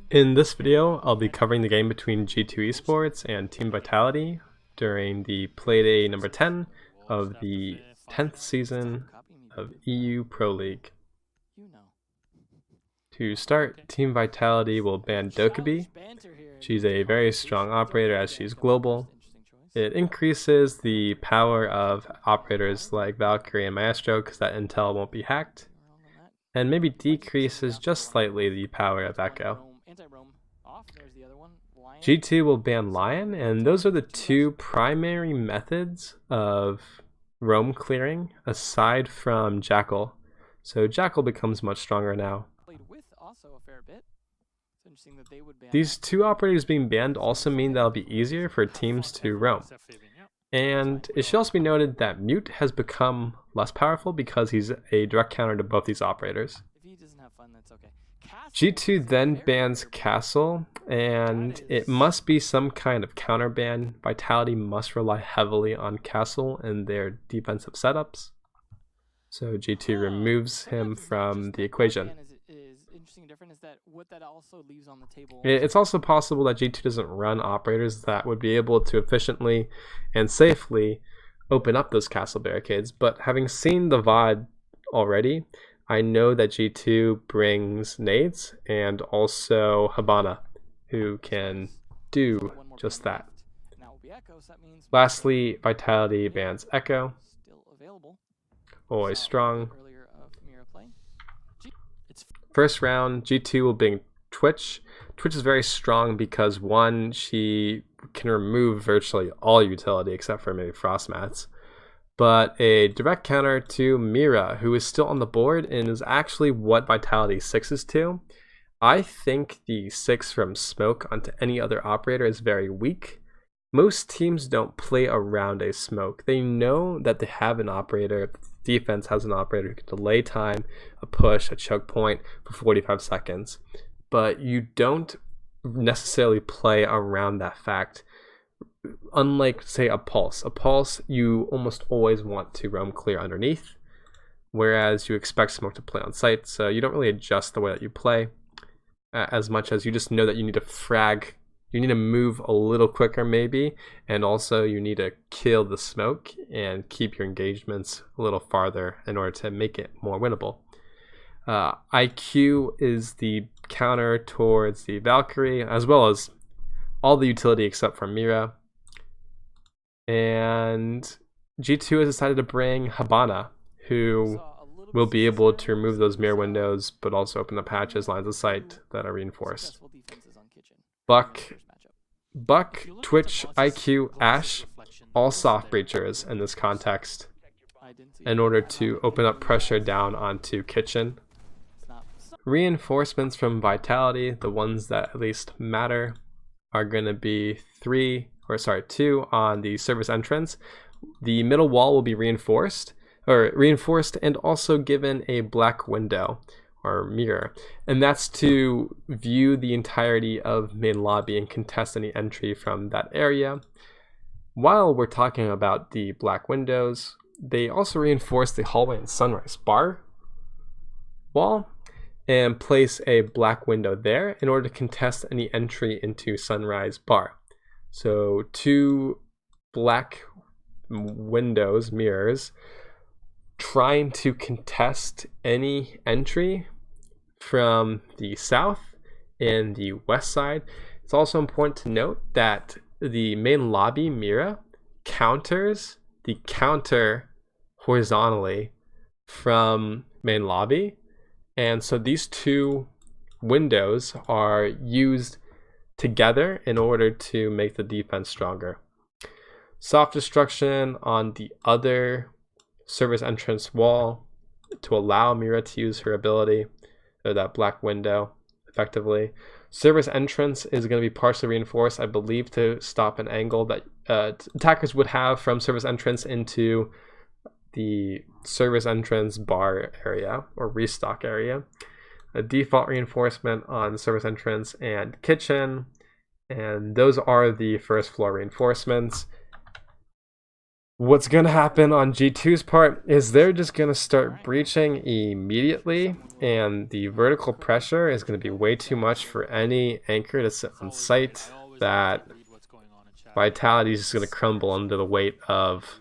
In this video, I'll be covering the game between G2 Esports and Team Vitality during the Playday number 10 of the 10th season of EU Pro League. To start, Team Vitality will ban Dokkaebi. She's a very strong operator as she's global. It increases the power of operators like Valkyrie and Maestro because that intel won't be hacked, and maybe decreases just slightly the power of Echo. G2 will ban Lion, and those are the two primary methods of roam clearing aside from Jackal. So Jackal becomes much stronger now. These two operators being banned also mean that it'll be easier for teams to roam. And it should also be noted that Mute has become less powerful because he's a direct counter to both these operators. G2 then bans Castle, and it must be some kind of counter ban. Vitality must rely heavily on Castle in their defensive setups. So G2 removes him from the equation. It's also possible that G2 doesn't run operators that would be able to efficiently and safely open up those castle barricades, but having seen the VOD already, I know that G2 brings nades and also Hibana, who can do just that. Lastly, Vitality bans Echo. Always strong. First round, G2 will bring Twitch. Twitch is very strong because one, she can remove virtually all utility except for maybe Frost Mats. But a direct counter to Mira, who is still on the board and is actually what Vitality 6 is to. I think the 6 from Smoke onto any other operator is very weak. Most teams don't play around a Smoke. They know that they have an operator. Defense has an operator who can delay time, a push, a choke point for 45 seconds. But you don't necessarily play around that fact. Unlike, say, a Pulse, you almost always want to roam clear underneath, whereas you expect Smoke to play on site, so you don't really adjust the way that you play as much as you just know that you need to frag. You need to move a little quicker maybe, and also you need to kill the Smoke and keep your engagements a little farther in order to make it more winnable. IQ is the counter towards the Valkyrie, as well as all the utility except for Mira. And G2 has decided to bring Hibana, who will be able to remove those mirror windows, but also open up hatches, lines of sight that are reinforced. Buck, Twitch, IQ, Ashe, all soft breachers in this context in order to open up pressure down onto Kitchen. Reinforcements from Vitality, the ones that at least matter, are going to be 2 on the service entrance. The middle wall will be reinforced and also given a black window or mirror, and that's to view the entirety of main lobby and contest any entry from that area. While we're talking about the black windows, they also reinforce the hallway and sunrise bar wall and place a black window there in order to contest any entry into sunrise bar. So 2 black windows, mirrors, trying to contest any entry from the south and the west side. It's also important to note that the main lobby Mira counters the counter horizontally from main lobby, and so these 2 windows are used together in order to make the defense stronger. Soft destruction on the other service entrance wall to allow Mira to use her ability, or that black window, effectively. Service entrance is going to be partially reinforced, I believe, to stop an angle that attackers would have from service entrance into the service entrance bar area or restock area. A default reinforcement on service entrance and kitchen, and those are the first floor reinforcements. What's going to happen on G2's part is they're just going to start breaching immediately, and the vertical pressure is going to be way too much for any anchor to sit on site. That Vitality is just going to crumble under the weight of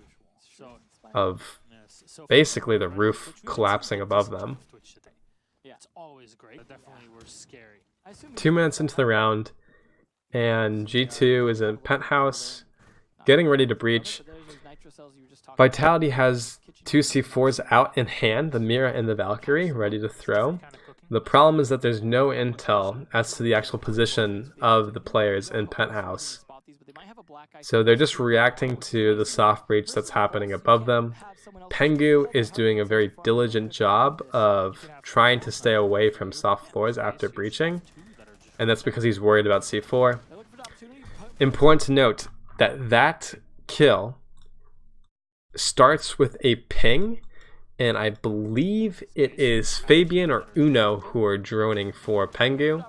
basically the roof collapsing above them. 2 minutes into the round, and G2 is in penthouse, getting ready to breach. Vitality has 2 C4s out in hand, the Mira and the Valkyrie, ready to throw. The problem is that there's no intel as to the actual position of the players in penthouse. So they're just reacting to the soft breach that's happening above them. Pengu is doing a very diligent job of trying to stay away from soft floors after breaching, and that's because he's worried about C4. Important to note that that kill starts with a ping, and I believe it is Fabian or Uno who are droning for Pengu.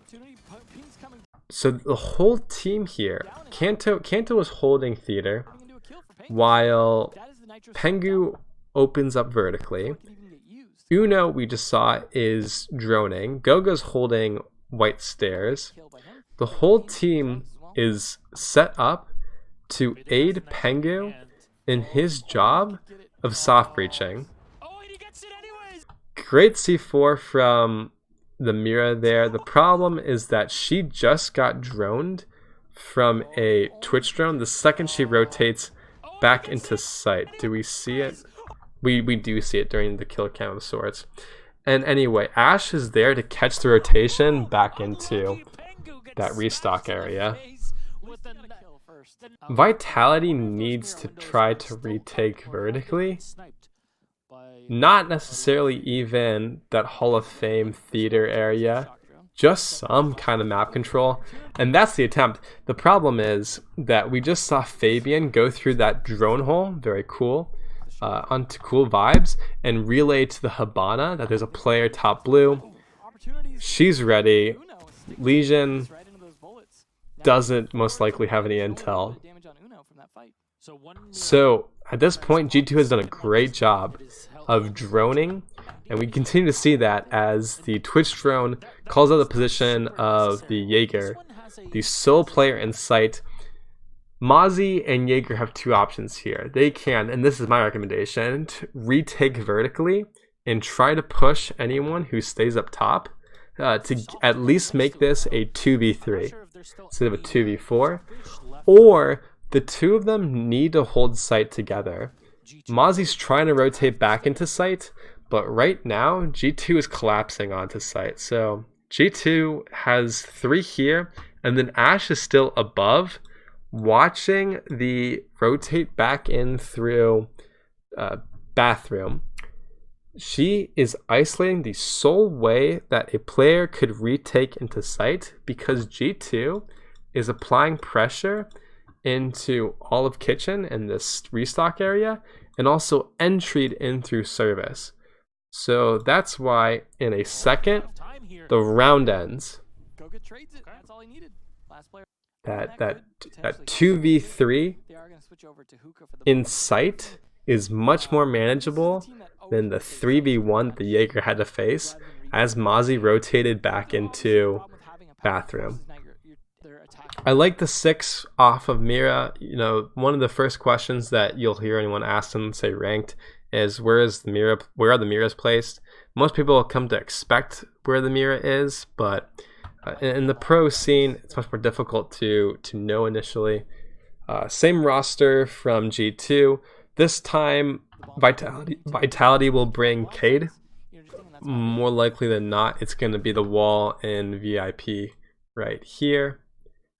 So the whole team here, Kanto was holding theater while Pengu opens up vertically. Uno, we just saw, is droning. Gogo's holding white stairs. The whole team is set up to aid Pengu in his job of soft breaching. Great C4 from the Mira there. The problem is that she just got droned from a Twitch drone the second she rotates back into sight. Do we see it? We do see it during the kill cam of sorts. And anyway, Ash is there to catch the rotation back into that restock area. Vitality needs to try to retake vertically. Not necessarily even that Hall of Fame theater area, just some kind of map control, and that's the attempt. The problem is that we just saw Fabian go through that drone hole, very cool, onto cool vibes, and relay to the Habana that there's a player top blue. She's ready. Legion doesn't most likely have any intel. So at this point, G2 has done a great job of droning, and we continue to see that as the Twitch drone calls out the position of the Jaeger, the sole player in sight. Mozzie and Jaeger have 2 options here. They can, and this is my recommendation, to retake vertically and try to push anyone who stays up top to at least make this a 2v3 instead of a 2v4, or the 2 of them need to hold sight together. Mozzie's trying to rotate back into sight, but right now G2 is collapsing onto sight. So G2 has 3 here, and then Ash is still above, watching the rotate back in through bathroom. She is isolating the sole way that a player could retake into sight, because G2 is applying pressure into all of kitchen and this restock area, and also entryed in through service. So that's why in a second the round ends. That 2v3 in sight is much more manageable than the 3v1 that the Jaeger had to face as Mozzie rotated back into bathroom. I like the 6 off of Mira. You know, one of the first questions that you'll hear anyone ask them, say ranked, is where are the Miras placed? Most people come to expect where the Mira is, but in the pro scene, it's much more difficult to know initially. Same roster from G2. This time, Vitality will bring Cade. More likely than not, it's going to be the wall in VIP right here,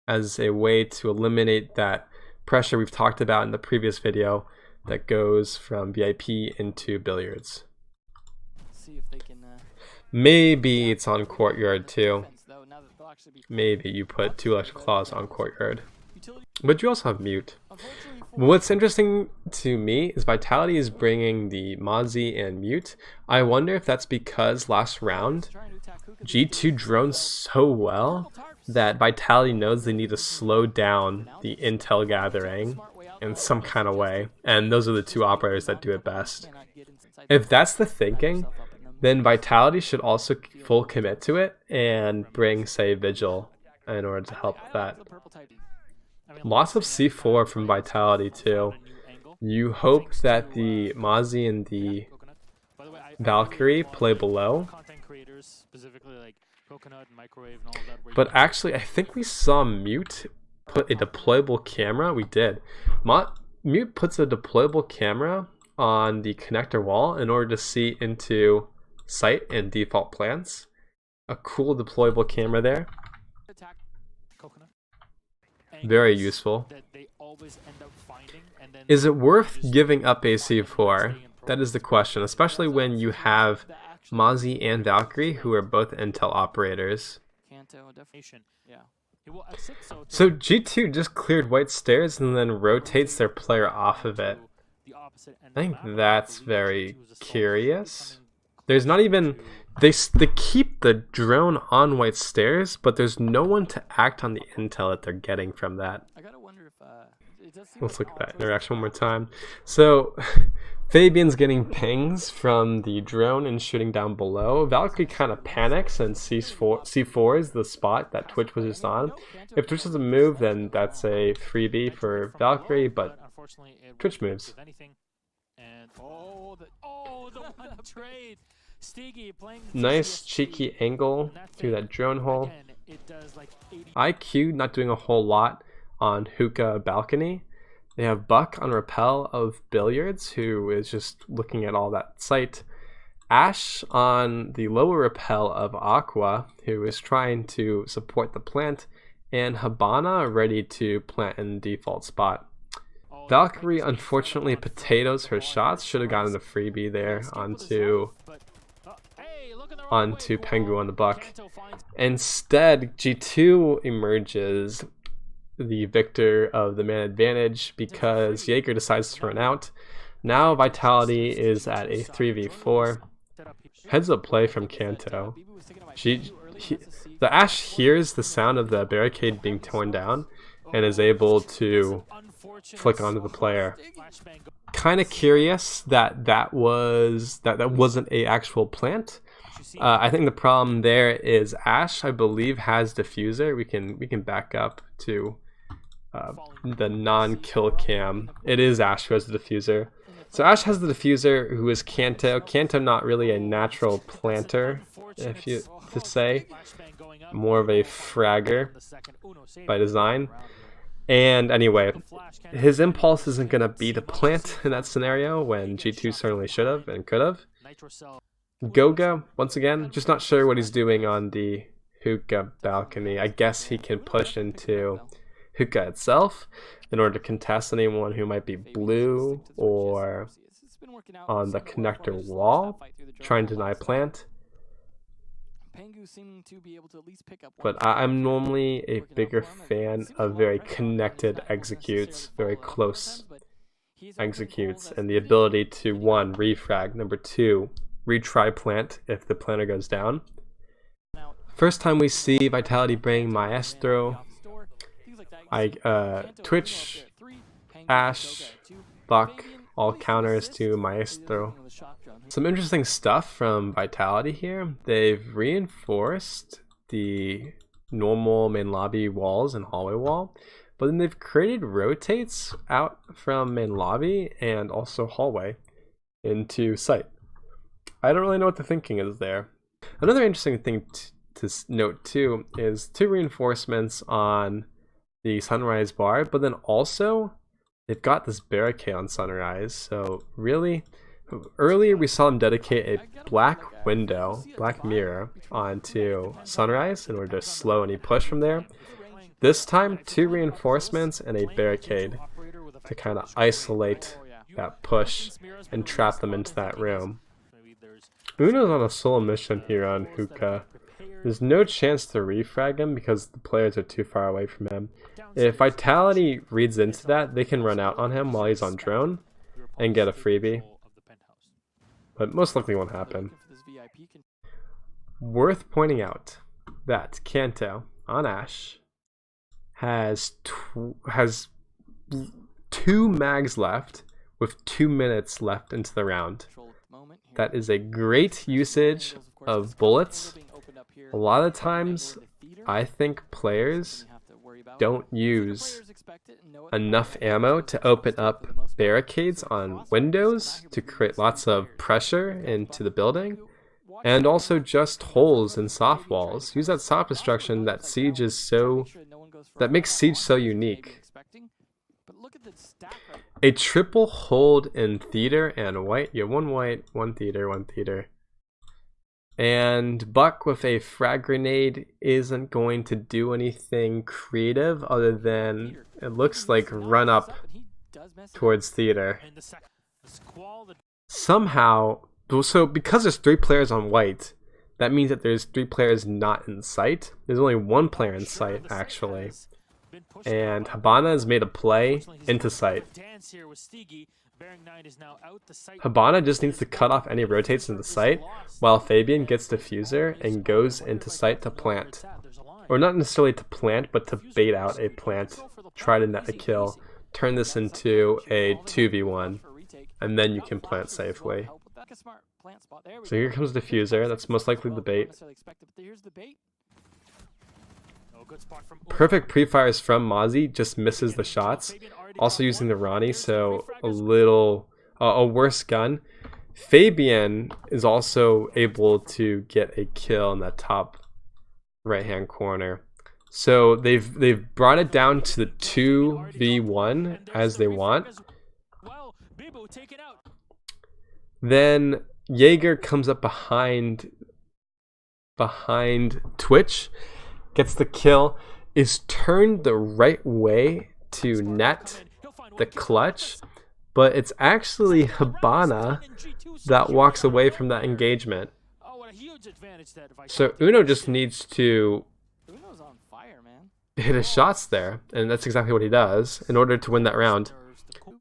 as a way to eliminate that pressure we've talked about in the previous video that goes from VIP into billiards. Maybe it's on courtyard too. Maybe you put 2 electric claws on courtyard. But you also have mute. What's interesting to me is Vitality is bringing the Mozzie and mute. I wonder if that's because last round G2 drones so well that Vitality knows they need to slow down the intel gathering in some kind of way, and those are the two operators that do it best. If that's the thinking, then Vitality should also full commit to it and bring, say, Vigil in order to help with that. Lots of C4 from Vitality too. You hope that the Mozzie and the Valkyrie play below. But actually, I think we saw Mute put a deployable camera. We did. Mute puts a deployable camera on the connector wall in order to see into site and default plants. A cool deployable camera there. Very useful. Is it worth giving up a C4? That is the question, especially when you have Mozzie and Valkyrie, who are both Intel operators. So G2 just cleared white stairs and then rotates their player off of it. I think that's very curious. There's not even... They keep the drone on white stairs, but there's no one to act on the intel that they're getting from that. Let's look at that interaction one more time. So Fabian's getting pings from the drone and shooting down below. Valkyrie kind of panics and C4 is the spot that Twitch was just on. If Twitch doesn't move, then that's a freebie for Valkyrie, but Twitch moves. Nice cheeky angle through that drone hole. IQ not doing a whole lot on Hookah balcony. They have Buck on rappel of Billiards, who is just looking at all that site. Ash on the lower rappel of Aqua, who is trying to support the plant, and Habana ready to plant in default spot. Valkyrie unfortunately potatoes her shots. Should have gotten a freebie there onto Pengu on the Buck. Instead, G2 emerges the victor of the man advantage because Jaeger decides to run out. Now Vitality is at a 3v4. Heads up play from Kanto. The Ash hears the sound of the barricade being torn down and is able to flick onto the player. Kind of curious that wasn't a actual plant. I think the problem there is Ash, I believe, has diffuser. We can back up to the non-kill cam. It is Ash who has the diffuser. So Ash has the diffuser, who is Kanto. Kanto not really a natural planter, if you to say, more of a fragger by design. And anyway, his impulse isn't gonna be to plant in that scenario when G2 certainly should have and could have. Goga, once again, just not sure what he's doing on the Hookah balcony. I guess he can push into Hookah itself in order to contest anyone who might be blue or on the connector wall, trying to deny plant. But I'm normally a bigger fan of very connected executes, very close executes, and the ability to, 1, refrag, number 2, retry plant if the planter goes down. First time we see Vitality bring Maestro. Twitch, Ash, Buck, all counters to Maestro. Some interesting stuff from Vitality here. They've reinforced the normal main lobby walls and hallway wall, but then they've created rotates out from main lobby and also hallway into site. I don't really know what the thinking is there. Another interesting thing to note too is 2 reinforcements on the Sunrise bar, but then also they've got this barricade on Sunrise. So really, earlier we saw them dedicate a black window, black mirror onto Sunrise in order to slow any push from there. This time, 2 reinforcements and a barricade to kind of isolate that push and trap them into that room. Uno's on a solo mission here on Hookah. There's no chance to refrag him because the players are too far away from him. If Vitality reads into that, they can run out on him while he's on drone and get a freebie. But most likely won't happen. Worth pointing out that Kanto on Ash has 2 mags left with 2 minutes left into the round. That is a great usage of bullets. A lot of times, I think players don't use enough ammo to open up barricades on windows to create lots of pressure into the building, and also just holes in soft walls. Use that soft destruction that makes Siege so unique. A triple hold in theater and white. Yeah, 1 white, 1 theater, 1 theater. And Buck with a frag grenade isn't going to do anything creative other than, it looks like, run up towards theater. Somehow, so because there's 3 players on white, that means that there's 3 players not in sight. There's only 1 player in sight, actually. And Habana has made a play into sight. Habana just needs to cut off any rotates into sight, while Fabian gets diffuser and goes into sight to plant. Or not necessarily to plant, but to bait out a plant, try to net a kill, turn this into a 2v1, and then you can plant safely. So here comes diffuser, that's most likely the bait. Perfect pre-fires from Mozzie, just misses the shots. Also using the Ronnie, so a worse gun. Fabian is also able to get a kill in that top right hand corner. So they've brought it down to the 2v1 as they want. Then Jaeger comes up behind Twitch, gets the kill, is turned the right way to net the clutch, but it's actually Habana that walks away from that engagement. So Uno just needs to hit his shots there, and that's exactly what he does in order to win that round.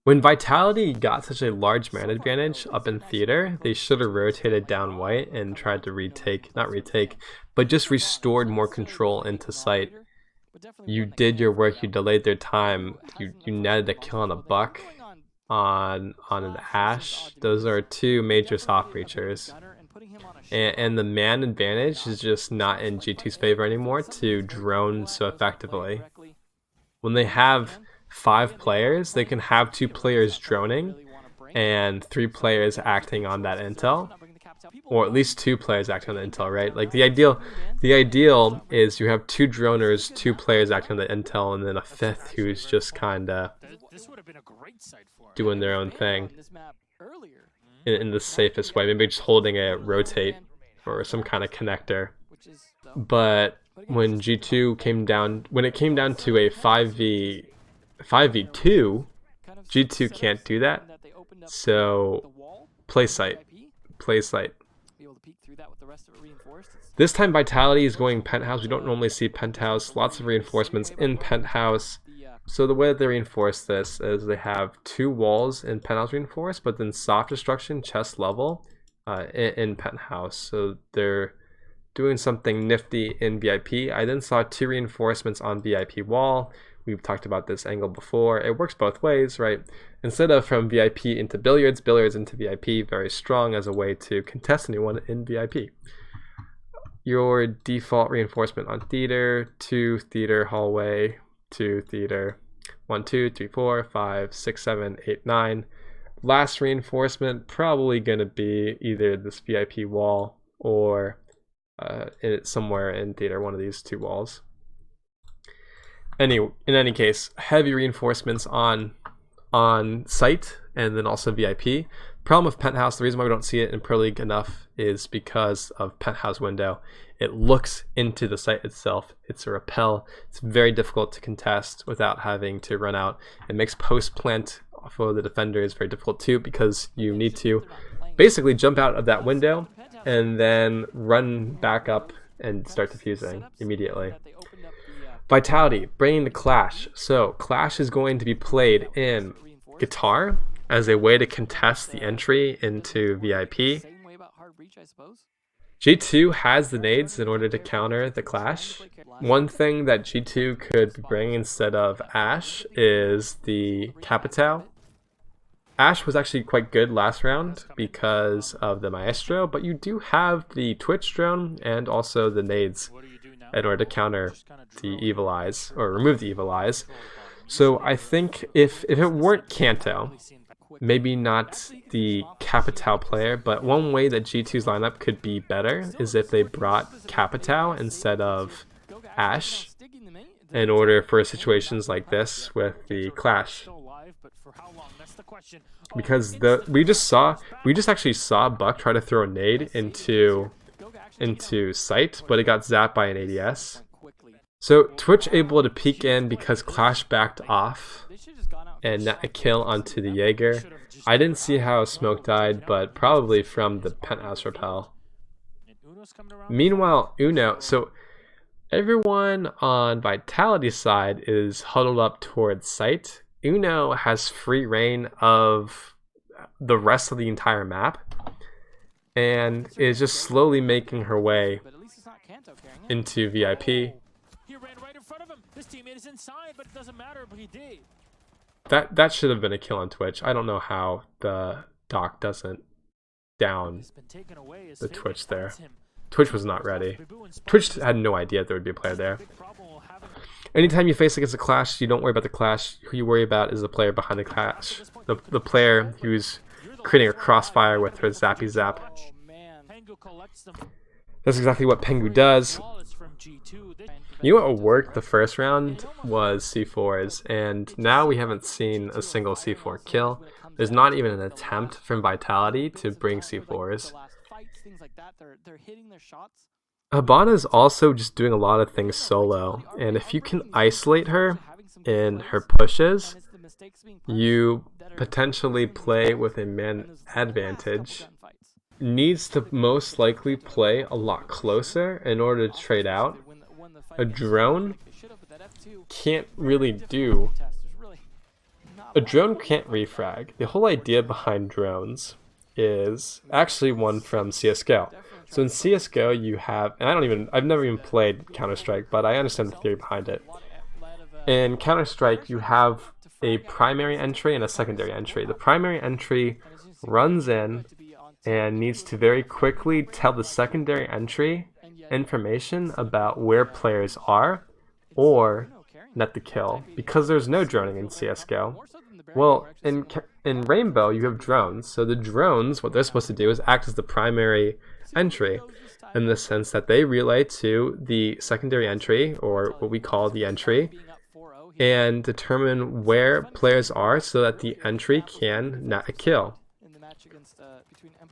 When Vitality got such a large man advantage up in theater, they should have rotated down white and tried to not retake, but just restored more control into sight. You did your work, you delayed their time, you netted a kill on a Buck, on an Ash. Those are 2 major soft breachers. And the man advantage is just not in G2's favor anymore to drone so effectively. When they have 5 players, they can have 2 players droning and 3 players acting on that intel, or at least 2 players acting on the intel, right? Like the ideal is you have 2 droners, 2 players acting on the intel, and then a 5th who's just kinda doing their own thing in the safest way, maybe just holding a rotate or some kind of connector. But when G2 came down to a 5v2, G2 can't do that, so play sight. This time Vitality is going penthouse. We don't normally see penthouse, lots of reinforcements in penthouse. So the way that they reinforce this is they have 2 walls in penthouse reinforced, but then soft destruction chest level in penthouse. So they're doing something nifty in VIP. I then saw 2 reinforcements on VIP wall. We've talked about this angle before. It works both ways, right? Instead of from VIP into billiards, billiards into VIP, very strong as a way to contest anyone in VIP. Your default reinforcement on theater, 2 theater hallway, 2 theater, 1, 2, 3, 4, 5, 6, 7, 8, 9. Last reinforcement probably going to be either this VIP wall or somewhere in theater, one of these 2 walls. In any case, heavy reinforcements on site and then also VIP. Problem with penthouse, the reason why we don't see it in Pro League enough is because of penthouse window. It looks into the site itself. It's a rappel. It's very difficult to contest without having to run out. It makes post plant for the defenders very difficult too, because you need to basically jump out of that window and then run back up and start defusing immediately. Vitality, bringing the Clash. So Clash is going to be played in guitar as a way to contest the entry into VIP. G2 has the nades in order to counter the clash. One thing that G2 could bring instead of Ashe is the Capitao. Ashe was actually quite good last round because of the Maestro, but you do have the Twitch drone and also the nades in order to counter the Evil Eyes, or remove the Evil Eyes. So I think if it weren't Kanto, maybe not the Capitao player, but one way that G2's lineup could be better is if they brought Capitao instead of Ashe in order for situations like this with the clash. Because we just actually saw Buck try to throw a nade into sight, but it got zapped by an ADS. So Twitch able to peek in because Clash backed off and net a kill onto the Jaeger. I didn't see how Smoke died, but probably from the penthouse repel. Meanwhile, Uno, so everyone on Vitality's side is huddled up towards sight. Uno has free reign of the rest of the entire map and is just slowly making her way into VIP. That should have been a kill on Twitch. I don't know how the Doc doesn't down the Twitch there. Twitch was not ready. Twitch had no idea there would be a player there. Anytime you face against a clash, you don't worry about the clash. Who you worry about is the player behind the clash. The player who's creating a crossfire with her zappy zap. That's exactly what Pengu does. You know what worked the first round was C4s, and now we haven't seen a single C4 kill. There's not even an attempt from Vitality to bring C4s. Habana is also just doing a lot of things solo, and if you can isolate her in her pushes, you potentially play with a man advantage. Needs to most likely play a lot closer in order to trade out. A drone can't really do. A drone can't refrag. The whole idea behind drones is actually one from CSGO. So in CSGO you have, and I've never even played Counter-Strike, but I understand the theory behind it. In Counter-Strike you have a primary entry and a secondary entry. The primary entry runs in and needs to very quickly tell the secondary entry information about where players are or net the kill, because there's no droning in CSGO. Well, in Rainbow you have drones, so the drones, what they're supposed to do is act as the primary entry in the sense that they relay to the secondary entry, or what we call the entry, and determine where players are so that the entry can net a kill.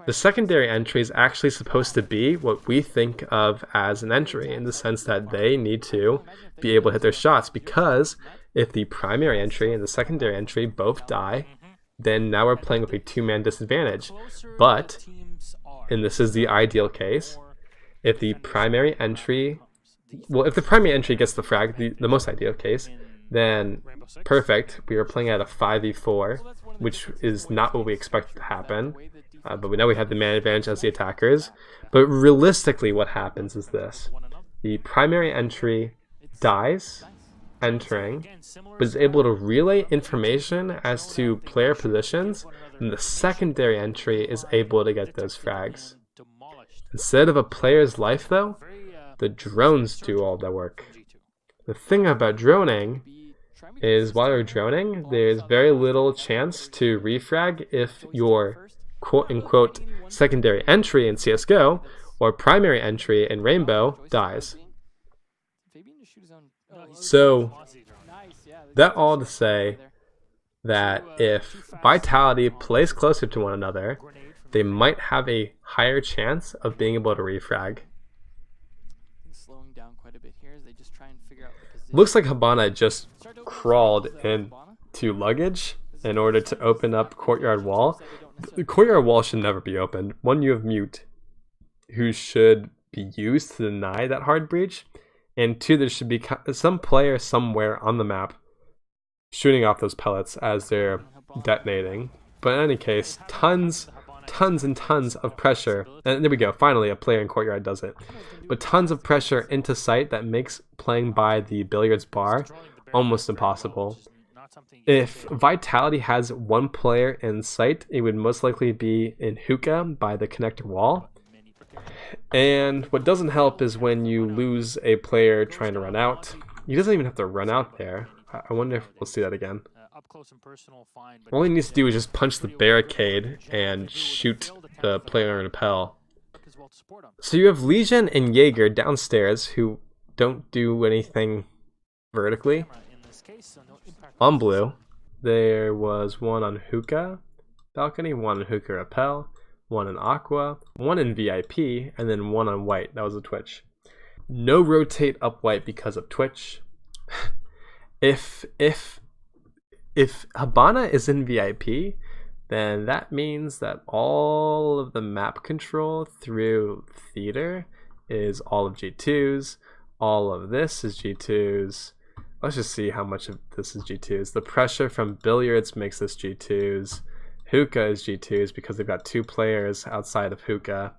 The secondary entry is actually supposed to be what we think of as an entry, in the sense that they need to be able to hit their shots, because if the primary entry and the secondary entry both die, then now we're playing with a two-man disadvantage. But, and this is the ideal case, if the primary entry gets the frag, the most ideal case, then perfect, we are playing at a 5v4, which is not what we expect to happen. But we know we have the man advantage as the attackers. But realistically what happens is this. The primary entry dies entering, but is able to relay information as to player positions, and the secondary entry is able to get those frags. Instead of a player's life though, the drones do all the work. The thing about droning is while you're droning, there's very little chance to refrag if your quote-unquote secondary entry in CSGO or primary entry in Rainbow dies. So that all to say that if Vitality plays closer to one another, they might have a higher chance of being able to refrag. Looks like Habana just crawled into luggage in order to open up courtyard wall. The courtyard wall should never be opened. One, you have mute, who should be used to deny that hard breach, and two, there should be some player somewhere on the map shooting off those pellets as they're detonating. But in any case, tons tons and tons of pressure. And there we go, finally a player in courtyard does it. But tons of pressure into sight that makes playing by the billiards bar almost impossible. If Vitality has one player in sight, it would most likely be in hookah by the connector wall. And what doesn't help is when you lose a player trying to run out. He doesn't even have to run out there. I wonder if we'll see that again. All he needs to do is just punch the barricade and shoot the player in rappel. So you have Legion and Jaeger downstairs who don't do anything vertically. On blue, there was one on hookah balcony, one on hookah rappel, one in aqua, one in VIP, and then one on white. That was a Twitch. No rotate up white because of Twitch. If Habana is in VIP, then that means that all of the map control through theater is all of G2s. All of this is G2s. Let's just see how much of this is G2s. The pressure from billiards makes this G2s. Hookah is G2s because they've got two players outside of hookah.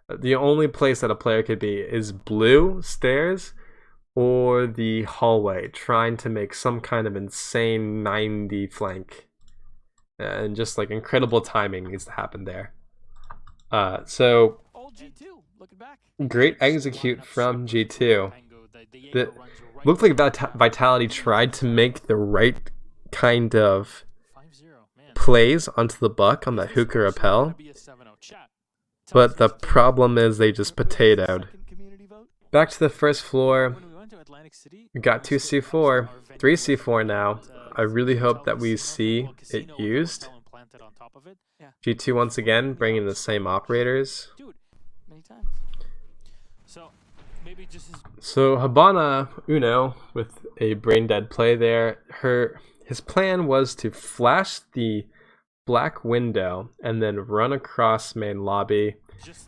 The only place that a player could be is blue stairs or the hallway, trying to make some kind of insane 90 flank. And just like incredible timing needs to happen there. So great execute from G2. That looked like Vitality tried to make the right kind of plays onto the buck on that hookah rappel, but the problem is they just potatoed. Back to the first floor. We got 2 C4, 3 C4 now. I really hope that we see it used. G2 once again bringing the same operators. So Habana Uno with a brain dead play there. His plan was to flash the black window and then run across main lobby.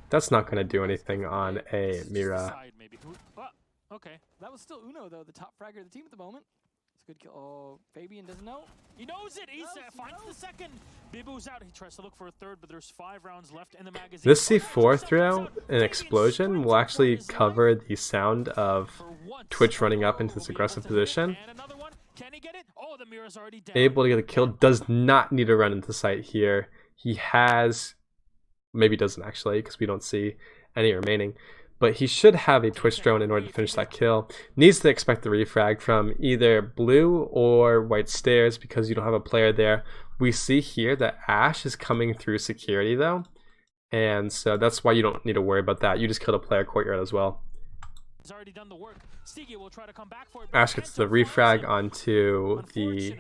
That's not going to do anything on a Mira. Okay, that was still Uno though, the top fragger of the team at the moment. It's a good kill. Oh, Fabian doesn't know. He knows it. He finds the second. Bibu's out. He tries to look for a third, but there's 5 rounds left in the magazine. This C4 throw, an explosion, will actually cover the sound of Twitch running up into this aggressive position. Able to get a kill. Does not need to run into sight here. He has, maybe doesn't actually, because we don't see any remaining. But he should have a Twitch drone in order to finish that kill. Needs to expect the refrag from either blue or white stairs because you don't have a player there. We see here that Ash is coming through security though. And so that's why you don't need to worry about that. You just killed a player courtyard as well. Ash gets the refrag onto the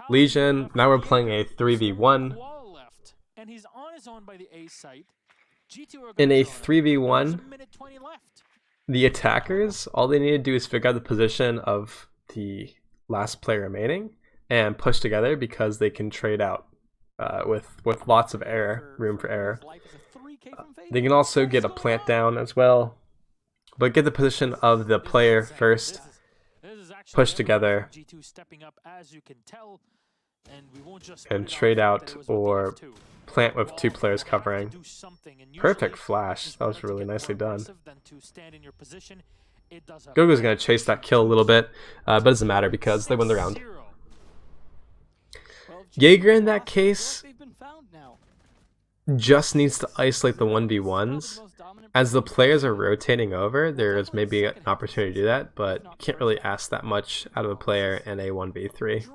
Legion. Now we're playing a 3v1. And he's on his own by the A site. In a 3v1, the attackers, all they need to do is figure out the position of the last player remaining and push together because they can trade out with lots of room for error. They can also get a plant down as well, but get the position of the player first, push together, and trade out or plant with 2 players covering. Perfect flash. That was really nicely done. Gogo's going to chase that kill a little bit, but it doesn't matter because they win the round. Jaeger in that case just needs to isolate the 1v1s. As the players are rotating over, there is maybe an opportunity to do that, but you can't really ask that much out of a player in a 1v3.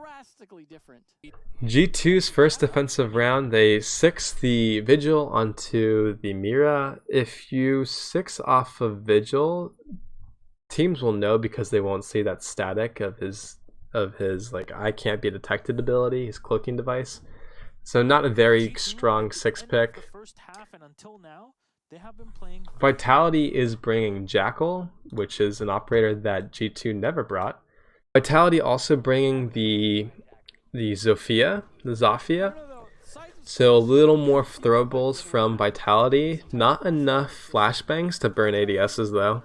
G2's first defensive round, they 6 the Vigil onto the Mira. If you 6 off of Vigil, teams will know because they won't see that static of his like I can't be detected ability, his cloaking device. So not a very strong 6 pick. Vitality is bringing Jackal, which is an operator that G2 never brought. Vitality also bringing the Zofia. So a little more throwables from Vitality. Not enough flashbangs to burn ADSs though.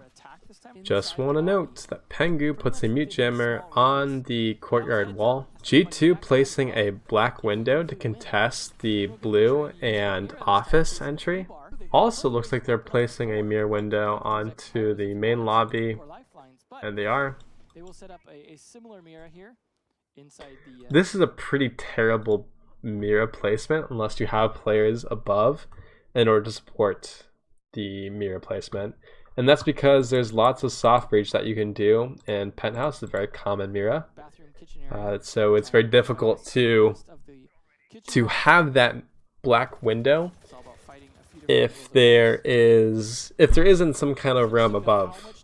Just want to note that Pengu puts a mute jammer on the courtyard wall. G2 placing a black window to contest the blue and office entry. Also looks like they're placing a mirror window onto the main lobby, and they are. They will set up a similar mirror here inside the. This is a pretty terrible mirror placement unless you have players above in order to support the mirror placement. And that's because there's lots of soft breach that you can do, and Penthouse is a very common mirror. So it's very difficult to have that black window if there isn't some kind of realm above.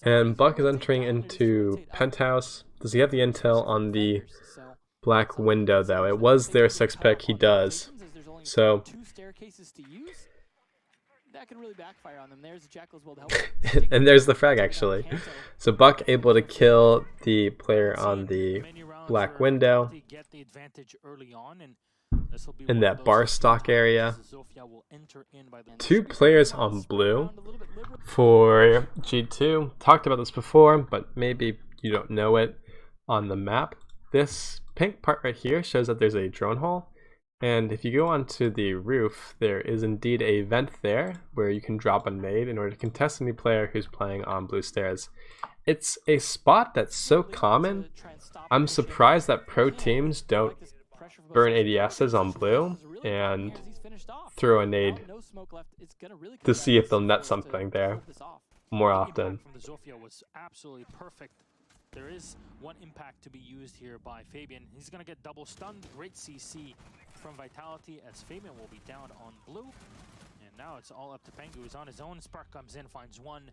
And Buck is entering into Penthouse. Does he have the intel on the black window though? It was their 6th pick. He does. So that can really backfire on them. There's the Jackal as well to help. and there's the frag actually. So Buck able to kill the player on the black window in that bar stock area. 2 players on blue for G2. Talked about this before, but maybe you don't know it on the map. This pink part right here shows that there's a drone hole. And if you go onto the roof, there is indeed a vent there where you can drop a nade in order to contest any player who's playing on blue stairs. It's a spot that's so common. I'm surprised that pro teams don't burn ADSs on blue and throw a nade to see if they'll net something there more often. There is one impact to be used here by Fabian. He's going to get double stunned. Great CC from Vitality as Fabian will be down on blue. And now it's all up to Pengu, who's on his own. Spark comes in, finds one,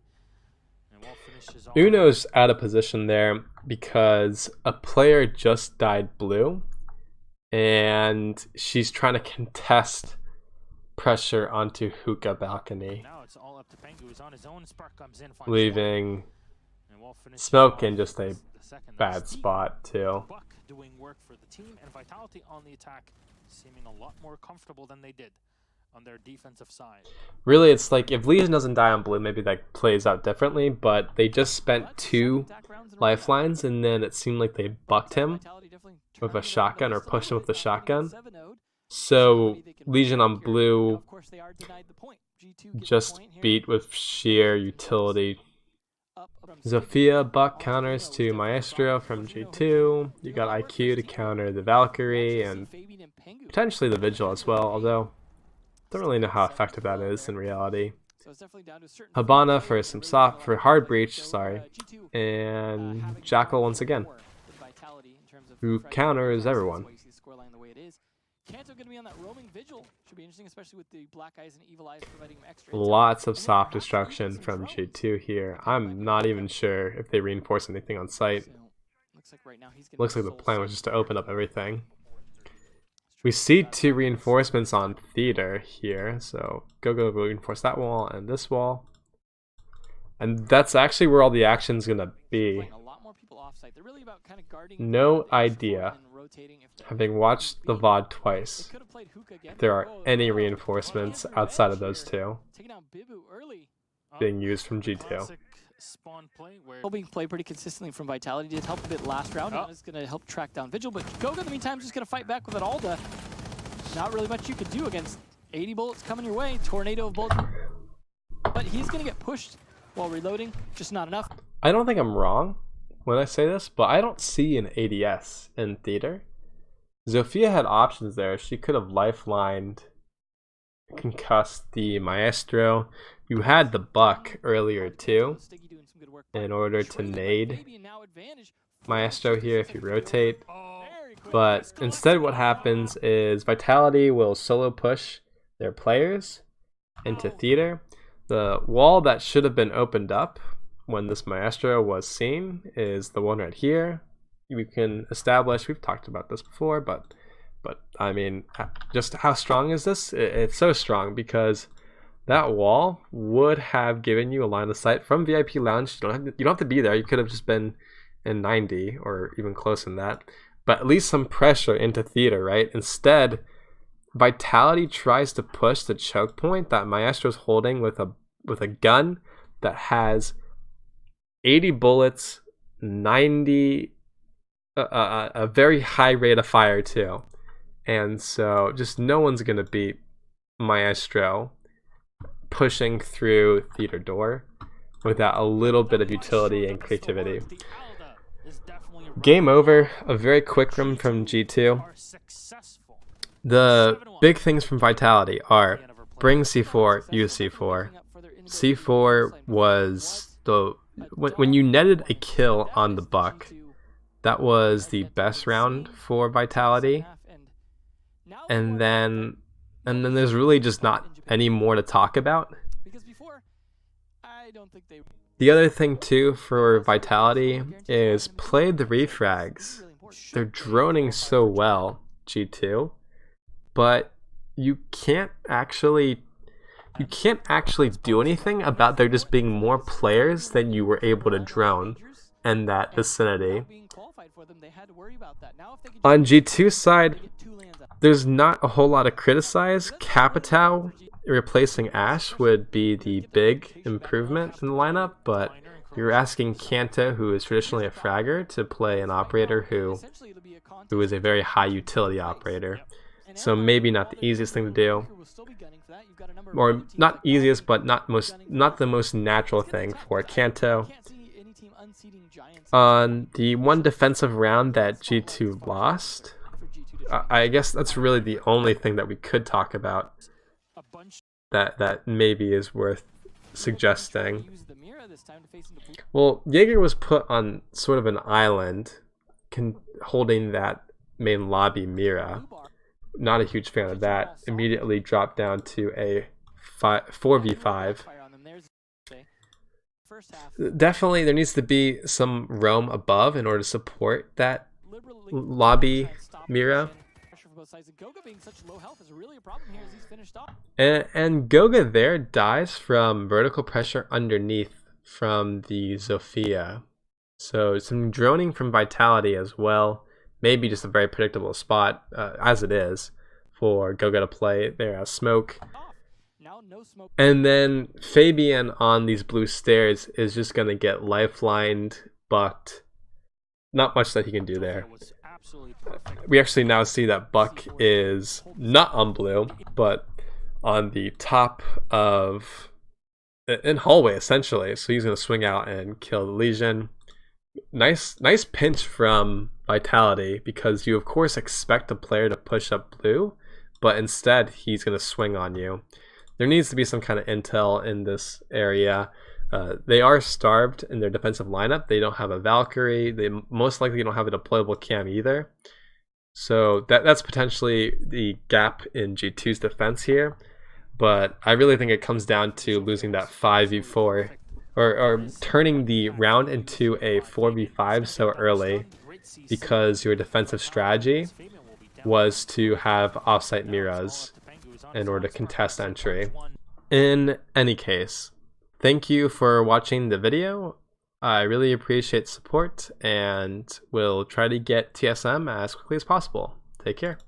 and Wall finishes off. Uno's out of position there because a player just died blue, and she's trying to contest pressure onto Hookah balcony, now it's all up to Pengu, who's on his own. Spark comes in, finds leaving Smoke in just a bad spot too. Buck doing work for the team, and Vitality on the attack, seeming a lot more comfortable than they did on their defensive side. Really, it's like if Legion doesn't die on blue, maybe that plays out differently, but they just spent 2 lifelines, and then it seemed like they bucked him with a shotgun or pushed him with the shotgun. So Legion on blue just beat with sheer utility. Zofia Buck counters to Maestro from G2. You got IQ to counter the Valkyrie and potentially the Vigil as well, although don't really know how effective that is in reality. Habana for some hard breach, and Jackal once again, who counters everyone. Kanto going to be on that roaming vigil. Should be interesting, especially with the black eyes and evil eyes providing him extra. Lots of soft destruction from G2 here. I'm not even sure if they reinforce anything on site. Looks like the plan was just to open up everything. We see 2 reinforcements on theater here, so go reinforce that wall and this wall. And that's actually where all the action's gonna be. No idea, having watched the VOD twice, if there are any reinforcements outside of those 2 being used from G2. Being played pretty consistently from Vitality did help a bit last round. And it's going to help track down Vigil, but Goga in the meantime is just going to fight back with it all. Not really much you could do against 80 bullets coming your way, tornado of bullets. But he's going to get pushed while reloading, just not enough. I don't think I'm wrong when I say this, but I don't see an ADS in theater. Zofia had options there. She could have lifelined, concussed the Maestro. You had the Buck earlier too, in order to nade Maestro here if you rotate. But instead what happens is Vitality will solo push their players into theater. The wall that should have been opened up when this Maestro was seen is the one right here. We can establish, we've talked about this before, but I mean, just how strong is this? It's so strong because that wall would have given you a line of sight from VIP Lounge. You don't have to be there. You could have just been in 90 or even close in that, but at least some pressure into theater, right? Instead, Vitality tries to push the choke point that Maestro's holding with a gun that has 80 bullets, 90, a very high rate of fire too. And so just no one's going to beat Maestro pushing through theater door without a little bit of utility and creativity. Game over, a very quick run from G2. The big things from Vitality are bring C4, use C4. C4 was the when you netted a kill on the Buck, that was the best round for Vitality. And then there's really just not any more to talk about. The other thing too for Vitality is play the refrags. They're droning so well, G2, but you can't actually do anything about there just being more players than you were able to drone in that vicinity. On G2's side, there's not a whole lot to criticize. Capitao replacing Ash would be the big improvement in the lineup, but you're asking Kanto, who is traditionally a fragger, to play an operator who is a very high utility operator. So maybe not the easiest thing to do, or not easiest, but not the most natural thing for Kanto. On the one defensive round that G2 lost, I guess that's really the only thing that we could talk about that maybe is worth suggesting. Well, Jaeger was put on sort of an island holding that main lobby Mira. Not a huge fan of that. Immediately dropped down to a 4v5. Definitely there needs to be some roam above in order to support that lobby Mira. And Goga there dies from vertical pressure underneath from the Zofia. So some droning from Vitality as well. Maybe just a very predictable spot, as it is, for Goga to play there as smoke. And then Fabian on these blue stairs is just going to get lifelined, bucked. Not much that he can do there. We actually now see that Buck is not on blue, but on the top of in hallway essentially. So he's going to swing out and kill the Legion. Nice pinch from Vitality, because you of course expect a player to push up blue, but instead he's going to swing on you. There needs to be some kind of intel in this area. They are starved in their defensive lineup. They don't have a Valkyrie. They most likely don't have a deployable cam either. So that's potentially the gap in G2's defense here. But I really think it comes down to losing that 5v4 or turning the round into a 4v5 so early, because your defensive strategy was to have offsite Miras in order to contest entry. In any case, thank you for watching the video. I really appreciate support, and we'll try to get TSM as quickly as possible. Take care.